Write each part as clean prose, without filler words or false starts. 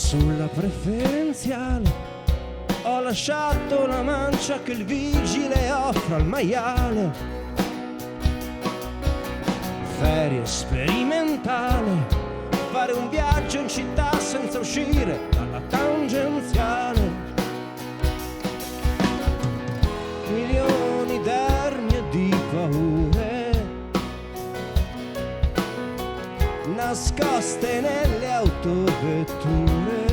Sulla preferenziale ho lasciato la mancia che il vigile offre al maiale. Ferie sperimentale, fare un viaggio in città senza uscire dalla tangenziale. Milioni d'ernie di paure nascoste nelle autovetture,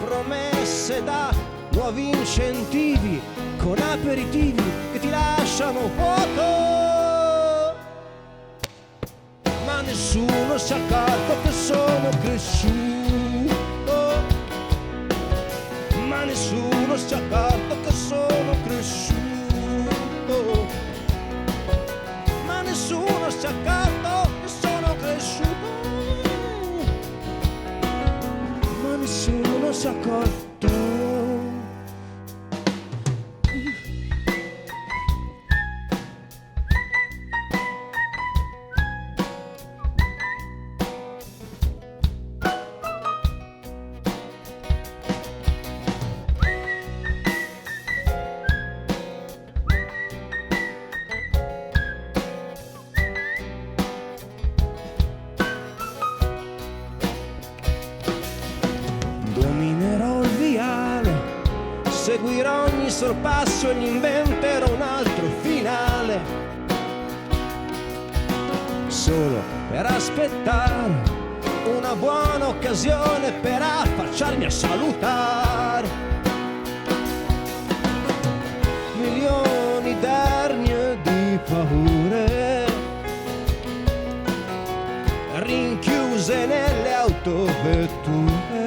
promesse da nuovi incentivi con aperitivi che ti lasciano vuoto. Ma nessuno si è accorto che sono cresciuto, ma nessuno si è accorto che sono cresciuto, ma nessuno si è accorto che sono cresciuto, ma nessuno si è accorto. Dominerò il viale, seguirò ogni sorpasso e gli inventerò un altro finale, solo per aspettare una buona occasione per affacciarmi a salutare. Milioni d'ernie di paure rinchiuse nelle autovetture,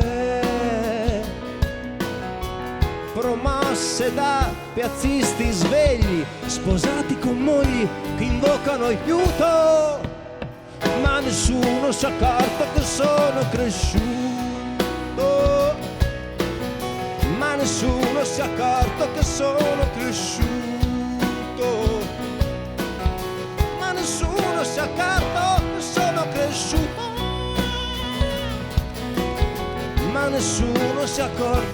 promosse da piazzisti svegli, sposati con mogli che invocano aiuto. Ma nessuno si è accorto che sono cresciuto, ma nessuno si è accorto che sono cresciuto, ma nessuno si è accorto che sono cresciuto, ma nessuno si è accorto.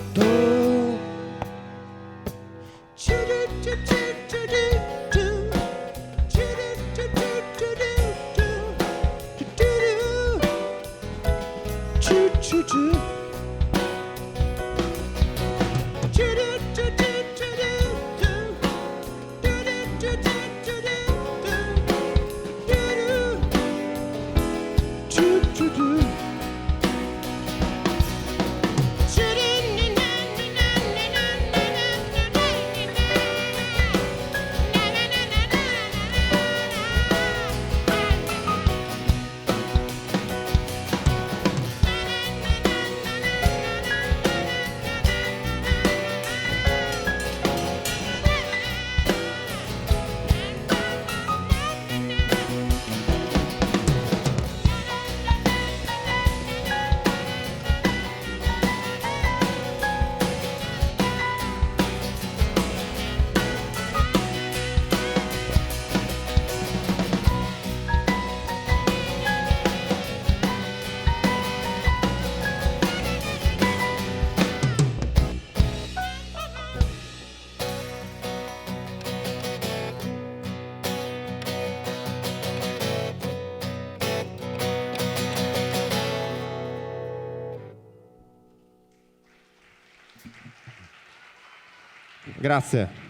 Grazie.